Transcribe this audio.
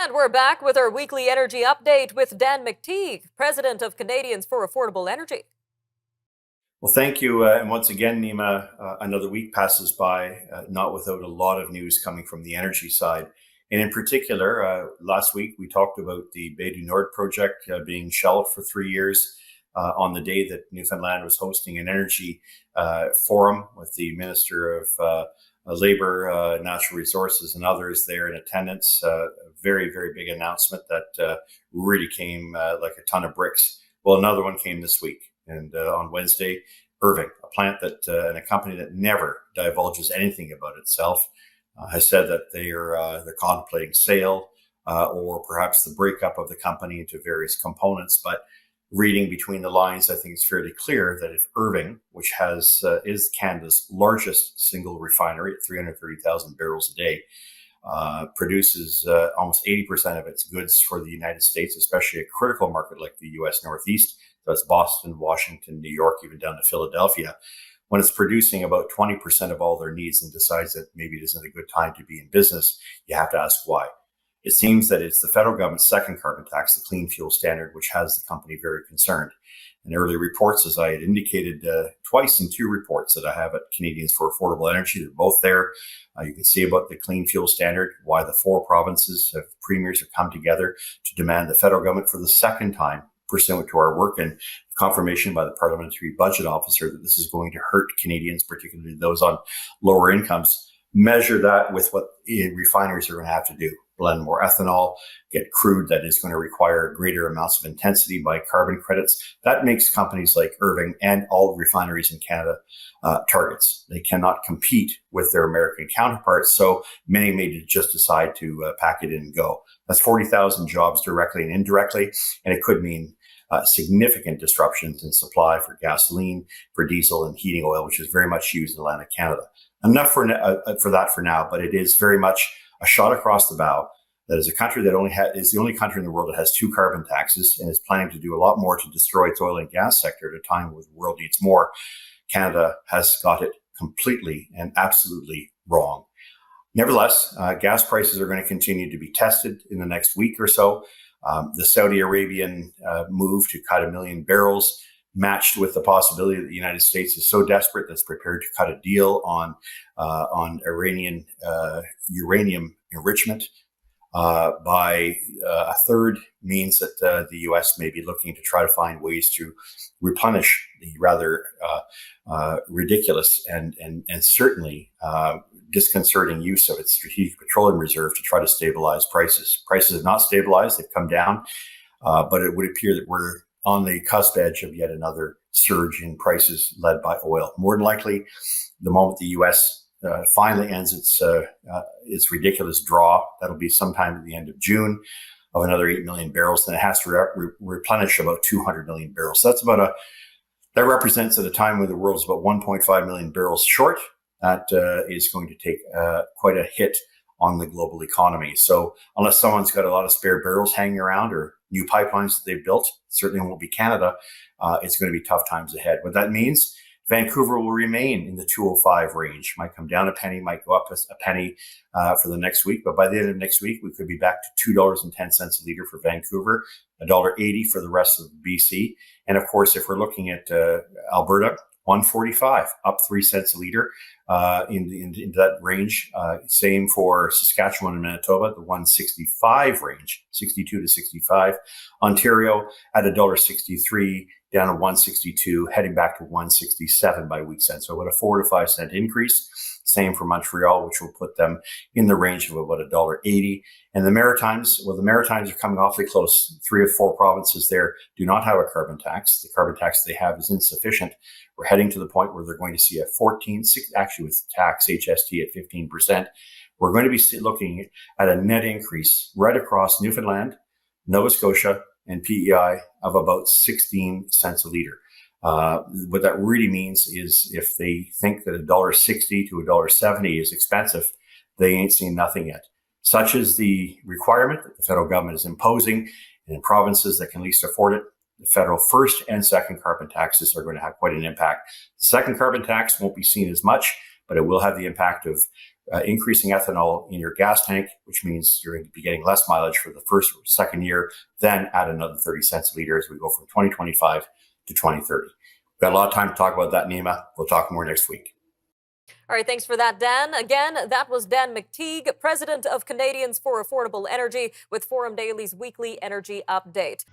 And we're back with our weekly energy update with Dan McTeague, president of Canadians for Affordable Energy. Well, thank you. And once again, Nima, another week passes by, not without a lot of news coming from the energy side. And in particular, last week, we talked about the Bay du Nord project being shelved for 3 years on the day that Newfoundland was hosting an energy forum with the Minister of Labor, Natural Resources, and others there in attendance. A very, very big announcement that really came like a ton of bricks. Well, another one came this week. And on Wednesday, Irving, a plant that and a company that never divulges anything about itself, has said that they're contemplating sale or perhaps the breakup of the company into various components. But reading between the lines, I think it's fairly clear that if Irving, which is Canada's largest single refinery at 330,000 barrels a day, produces almost 80% of its goods for the United States, especially a critical market like the U.S. Northeast. That's Boston, Washington, New York, even down to Philadelphia. When it's producing about 20% of all their needs and decides that maybe it isn't a good time to be in business, you have to ask why. It seems that it's the federal government's second carbon tax, the Clean Fuel Standard, which has the company very concerned. In early reports, as I had indicated twice in 2 reports that I have at Canadians for Affordable Energy, they're both there. You can see about the Clean Fuel Standard, why the 4 provinces of premiers have come together to demand the federal government for the second time, pursuant to our work and confirmation by the Parliamentary Budget Officer that this is going to hurt Canadians, particularly those on lower incomes. Measure that with what refineries are going to have to do. Blend more ethanol, get crude that is going to require greater amounts of intensity by carbon credits. That makes companies like Irving and all refineries in Canada targets. They cannot compete with their American counterparts, so many may just decide to pack it in and go. That's 40,000 jobs directly and indirectly, and it could mean significant disruptions in supply for gasoline, for diesel, and heating oil, which is very much used in Atlantic Canada. Enough for that for now, but it is very much a shot across the bow. That is a country that is the only country in the world that has 2 carbon taxes and is planning to do a lot more to destroy its oil and gas sector at a time when the world needs more. Canada has got it completely and absolutely wrong. Nevertheless, gas prices are going to continue to be tested in the next week or so. The Saudi Arabian move to cut 1 million barrels, matched with the possibility that the United States is so desperate that it's prepared to cut a deal on Iranian uranium enrichment by a third, means that the U.S. may be looking to try to find ways to replenish the rather ridiculous and certainly disconcerting use of its strategic petroleum reserve to try to stabilize prices. Prices have not stabilized; they've come down, but it would appear that we're on the cusp edge of yet another surge in prices led by oil. More than likely, the moment the U.S. Finally ends its ridiculous draw, that'll be sometime at the end of June, of another 8 million barrels. Then it has to replenish about 200 million barrels. So that's that represents at a time when the world is about 1.5 million barrels short. That is going to take quite a hit on the global economy. So unless someone's got a lot of spare barrels hanging around or new pipelines that they've built, certainly won't be Canada, it's going to be tough times ahead. What that means, Vancouver will remain in the 205 range. Might come down a penny, might go up a penny for the next week. But by the end of next week, we could be back to $2.10 a liter for Vancouver, $1.80 for the rest of BC. And of course, if we're looking at Alberta, 145, up 3 cents a liter in that range. Same for Saskatchewan and Manitoba, the 165 range, 62 to 65. Ontario at $1.63, down to 162, heading back to 167 by week's end. So about a 4 to 5 cent increase. Same for Montreal, which will put them in the range of about $1.80. And the Maritimes, well, the Maritimes are coming awfully close. 3 of 4 provinces there do not have a carbon tax. The carbon tax they have is insufficient. We're heading to the point where they're going to see actually with tax, HST at 15%. We're going to be looking at a net increase right across Newfoundland, Nova Scotia, and PEI of about 16 cents a liter. What that really means is if they think that $1.60 to $1.70 is expensive, they ain't seen nothing yet. Such is the requirement that the federal government is imposing, and in provinces that can least afford it, the federal first and second carbon taxes are going to have quite an impact. The second carbon tax won't be seen as much, but it will have the impact of increasing ethanol in your gas tank, which means you're going to be getting less mileage for the first or second year, then add another 30 cents a liter as we go from 2025 to 2030. We've got a lot of time to talk about that, Nima. We'll talk more next week. All right, thanks for that, Dan. Again, that was Dan McTeague, president of Canadians for Affordable Energy, with Forum Daily's weekly energy update.